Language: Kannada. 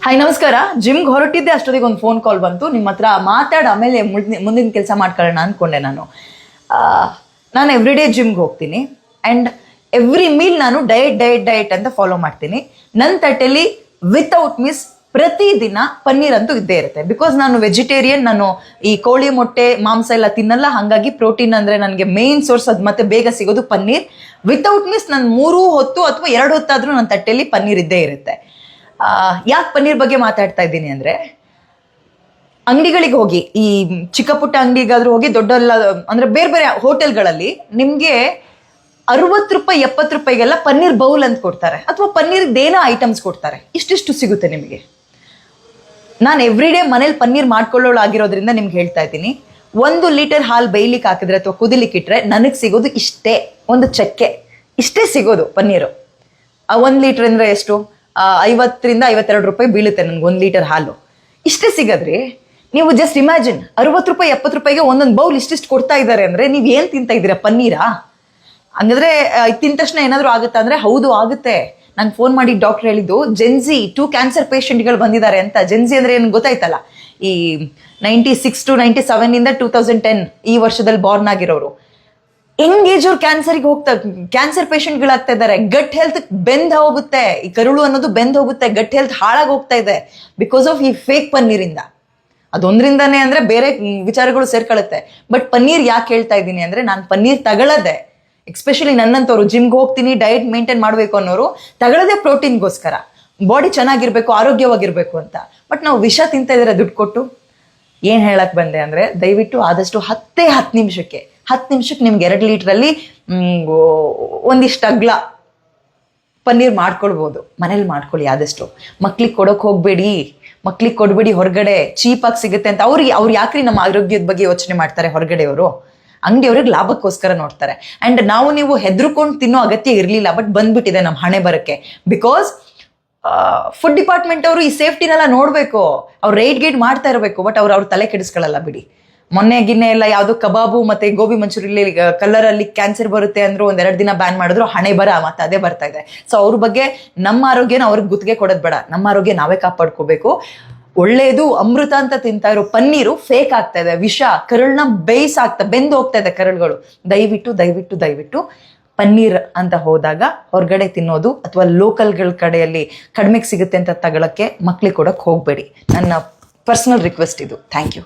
ಹಾಯ್ ನಮಸ್ಕಾರ. ಜಿಮ್ಗೆ ಹೊರಟಿದ್ದೆ, ಅಷ್ಟೊತ್ತಿಗೆ ಒಂದು ಫೋನ್ ಕಾಲ್ ಬಂತು. ನಿಮ್ಮ ಹತ್ರ ಮಾತಾಡಿ ಆಮೇಲೆ ಮುಂದಿನ ಕೆಲಸ ಮಾಡ್ಕೊಳ್ಳೋಣ ಅಂದ್ಕೊಂಡೆ. ನಾನು ಎವ್ರಿ ಡೇ ಜಿಮ್ಗೆ ಹೋಗ್ತೀನಿ ಆ್ಯಂಡ್ ಎವ್ರಿ ಮೀಲ್ ನಾನು ಡಯಟ್ ಅಂತ ಫಾಲೋ ಮಾಡ್ತೀನಿ. ನನ್ನ ತಟ್ಟೆಯಲ್ಲಿ ವಿತೌಟ್ ಮಿಸ್ ಪ್ರತಿದಿನ ಪನ್ನೀರ್ ಅಂತೂ ಇದ್ದೇ ಇರುತ್ತೆ. ಬಿಕಾಸ್ ನಾನು ವೆಜಿಟೇರಿಯನ್, ನಾನು ಈ ಕೋಳಿ ಮೊಟ್ಟೆ ಮಾಂಸ ಎಲ್ಲ ತಿನ್ನಲ್ಲ. ಹಾಗಾಗಿ ಪ್ರೋಟೀನ್ ಅಂದರೆ ನನಗೆ ಮೇನ್ ಸೋರ್ಸ್, ಅದು ಮತ್ತೆ ಬೇಗ ಸಿಗೋದು ಪನ್ನೀರ್. ವಿತೌಟ್ ಮಿಸ್ ನಾನು 3 ಹೊತ್ತು ಅಥವಾ 2 ಹೊತ್ತಾದರೂ ನನ್ನ ತಟ್ಟೆಯಲ್ಲಿ ಪನ್ನೀರ್ ಇದ್ದೇ ಇರುತ್ತೆ. ಯಾಕೆ ಪನ್ನೀರ್ ಬಗ್ಗೆ ಮಾತಾಡ್ತಾ ಇದ್ದೀನಿ ಅಂದರೆ, ಅಂಗಡಿಗಳಿಗೆ ಹೋಗಿ, ಈ ಚಿಕ್ಕ ಪುಟ್ಟ ಅಂಗಡಿಗಾದ್ರೂ ಹೋಗಿ, ದೊಡ್ಡ ಅಂದರೆ ಬೇರೆ ಬೇರೆ ಹೋಟೆಲ್ಗಳಲ್ಲಿ ನಿಮಗೆ 60 ರೂಪಾಯಿ 70 ರೂಪಾಯಿಗೆಲ್ಲ ಪನ್ನೀರ್ ಬೌಲ್ ಅಂತ ಕೊಡ್ತಾರೆ, ಅಥವಾ ಪನ್ನೀರ್ದೇನೋ ಐಟಮ್ಸ್ ಕೊಡ್ತಾರೆ. ಇಷ್ಟಿಷ್ಟು ಸಿಗುತ್ತೆ ನಿಮಗೆ. ನಾನು ಎವ್ರಿ ಡೇ ಮನೇಲಿ ಪನ್ನೀರ್ ಮಾಡ್ಕೊಳ್ಳೋಳಾಗಿರೋದ್ರಿಂದ ನಿಮ್ಗೆ ಹೇಳ್ತಾ ಇದ್ದೀನಿ, 1 ಲೀಟರ್ ಹಾಲು ಬೇಯ್ಲಿಕ್ಕೆ ಹಾಕಿದ್ರೆ ಅಥವಾ ಕುದಿಲಿಕ್ಕಿಟ್ರೆ ನನಗೆ ಸಿಗೋದು ಇಷ್ಟೇ, ಒಂದು ಚಕ್ಕೆ ಇಷ್ಟೇ ಸಿಗೋದು ಪನ್ನೀರು. 1 ಲೀಟರ್ ಅಂದರೆ ಎಷ್ಟು, 50 ರಿಂದ 52 ರೂಪಾಯಿ ಬೀಳುತ್ತೆ ನನಗೆ 1 ಲೀಟರ್ ಹಾಲು. ಇಷ್ಟೇ ಸಿಗದ್ರಿ. ನೀವು ಜಸ್ಟ್ ಇಮ್ಯಾಜಿನ್, 60 ರೂಪಾಯಿ 70 ರೂಪಾಯಿಗೆ ಒಂದೊಂದು ಬೌಲ್ ಇಷ್ಟಿಷ್ಟು ಕೊಡ್ತಾ ಇದ್ದಾರೆ ಅಂದರೆ ನೀವು ಏನು ತಿಂತಾ ಇದ್ದೀರಾ, ಪನ್ನೀರಾ? ಹಂಗಂದ್ರೆ ತಿಂದ ತಕ್ಷಣ ಏನಾದರೂ ಆಗುತ್ತಾ ಅಂದರೆ, ಹೌದು ಆಗುತ್ತೆ. ನಂಗೆ ಫೋನ್ ಮಾಡಿ ಡಾಕ್ಟರ್ ಹೇಳಿದ್ದು, ಜೆನ್ಜಿ 2 ಕ್ಯಾನ್ಸರ್ ಪೇಷಂಟ್ಗಳು ಬಂದಿದ್ದಾರೆ ಅಂತ. ಜೆನ್ಜಿ ಅಂದರೆ ಏನು ಗೊತ್ತಾಯ್ತಲ್ಲ, ಈ 96 to 97 ಇಂದ 2010 ಈ ವರ್ಷದಲ್ಲಿ ಬಾರ್ನ್ ಆಗಿರೋರು. ಎಂಗೇಜ್ ಅವ್ರು ಕ್ಯಾನ್ಸರ್ ಪೇಷಂಟ್ಗಳಾಗ್ತಾ ಇದ್ದಾರೆ. ಗಟ್ ಹೆಲ್ತ್ ಬೆಂದ್ ಹೋಗುತ್ತೆ, ಈ ಕರುಳು ಅನ್ನೋದು ಬೆಂದ್ ಹೋಗುತ್ತೆ, ಗಟ್ ಹೆಲ್ತ್ ಹಾಳಾಗಿ ಹೋಗ್ತಾ ಇದೆ ಬಿಕಾಸ್ ಆಫ್ ಈ ಫೇಕ್ ಪನ್ನೀರಿಂದ. ಅದೊಂದ್ರಿಂದಾನೇ ಅಂದರೆ ಬೇರೆ ವಿಚಾರಗಳು ಸೇರ್ಕೊಳ್ಳುತ್ತೆ. ಬಟ್ ಪನ್ನೀರ್ ಯಾಕೆ ಹೇಳ್ತಾ ಇದ್ದೀನಿ ಅಂದರೆ, ನಾನು ಪನ್ನೀರ್ ತಗೊಳ್ಳದೆ, ಎಕ್ಸ್ಪೆಷಲಿ ನನ್ನಂಥವ್ರು ಜಿಮ್ಗೆ ಹೋಗ್ತೀನಿ, ಡಯಟ್ ಮೇಂಟೈನ್ ಮಾಡಬೇಕು ಅನ್ನೋರು ತಗೊಳ್ಳೋದೇ ಪ್ರೋಟೀನ್ಗೋಸ್ಕರ, ಬಾಡಿ ಚೆನ್ನಾಗಿರ್ಬೇಕು, ಆರೋಗ್ಯವಾಗಿರ್ಬೇಕು ಅಂತ. ಬಟ್ ನಾವು ವಿಷ ತಿಂತಾ ಇದ್ರೆ ದುಡ್ಡು ಕೊಟ್ಟು. ಏನು ಹೇಳಕ್ ಬಂದೆ ಅಂದರೆ, ದಯವಿಟ್ಟು ಆದಷ್ಟು 10 ನಿಮಿಷಕ್ಕೆ ನಿಮ್ಗೆ 2 ಲೀಟ್ರಲ್ಲಿ ಒಂದಿಷ್ಟು ಅಗ್ಲ ಪನ್ನೀರ್ ಮಾಡ್ಕೊಳ್ಬೋದು. ಮನೇಲಿ ಮಾಡ್ಕೊಳ್ಳಿ ಆದಷ್ಟು. ಮಕ್ಳಿಗೆ ಕೊಡೋಕೆ ಹೋಗಬೇಡಿ, ಮಕ್ಳಿಗೆ ಕೊಡಬೇಡಿ. ಹೊರಗಡೆ ಚೀಪಾಗಿ ಸಿಗುತ್ತೆ ಅಂತ. ಅವ್ರು ಯಾಕ್ರಿ ನಮ್ಮ ಆರೋಗ್ಯದ ಬಗ್ಗೆ ಯೋಚನೆ ಮಾಡ್ತಾರೆ ಹೊರಗಡೆಯವರು? ಅಂಗಡಿಯವ್ರಿಗೆ ಲಾಭಕ್ಕೋಸ್ಕರ ನೋಡ್ತಾರೆ. ಆ್ಯಂಡ್ ನೀವು ಹೆದರ್ಕೊಂಡು ತಿನ್ನೋ ಅಗತ್ಯ ಇರಲಿಲ್ಲ, ಬಟ್ ಬಂದ್ಬಿಟ್ಟಿದೆ ನಮ್ಮ ಹಣೆ ಬರಕ್ಕೆ. ಬಿಕಾಸ್ ಫುಡ್ ಡಿಪಾರ್ಟ್ಮೆಂಟ್ ಅವರು ಈ ಸೇಫ್ಟಿನೆಲ್ಲ ನೋಡಬೇಕು, ಅವ್ರು ರೈಡ್ ಮಾಡ್ತಾ ಇರಬೇಕು. ಬಟ್ ಅವ್ರ ತಲೆ ಕೆಡಿಸ್ಕೊಳ್ಳಲ್ಲ ಬಿಡಿ. ಮೊನ್ನೆ ಎಲ್ಲ ಯಾವುದು ಕಬಾಬು ಮತ್ತೆ ಗೋಬಿ ಮಂಚೂರಿಯಲ್ಲಿ ಕಲರಲ್ಲಿ ಕ್ಯಾನ್ಸರ್ ಬರುತ್ತೆ ಅಂದ್ರು, 1-2 ದಿನ ಬ್ಯಾನ್ ಮಾಡಿದ್ರು, ಹಣೆ ಬರ ಮತ್ತೆ ಅದೇ ಬರ್ತಾ ಇದೆ. ಸೊ ಅವ್ರ ಬಗ್ಗೆ ನಮ್ಮ ಆರೋಗ್ಯನ ಅವ್ರಿಗೆ ಗುತ್ತಿಗೆ ಕೊಡೋದು ಬೇಡ, ನಮ್ಮ ಆರೋಗ್ಯ ನಾವೇ ಕಾಪಾಡ್ಕೋಬೇಕು. ಒಳ್ಳೇದು ಅಮೃತ ಅಂತ ತಿಂತಾ ಇರೋ ಪನ್ನೀರು ಫೇಕ್ ಆಗ್ತಾ ಇದೆ, ವಿಷ. ಕರುಳನ್ನ ಬೆಂದು ಹೋಗ್ತಾ ಇದೆ ಕರುಳುಗಳು. ದಯವಿಟ್ಟು ಪನ್ನೀರ್ ಅಂತ ಹೋದಾಗ ಹೊರಗಡೆ ತಿನ್ನೋದು ಅಥವಾ ಲೋಕಲ್ಗಳ ಕಡೆಯಲ್ಲಿ ಕಡಿಮೆಗೆ ಸಿಗುತ್ತೆ ಅಂತ ತಗೊಳಕ್ಕೆ ಮಕ್ಳಿಗೆ ಕೊಡಕ್ಕೆ ಹೋಗಬೇಡಿ. ನನ್ನ ಪರ್ಸನಲ್ ರಿಕ್ವೆಸ್ಟ್ ಇದು. Thank you.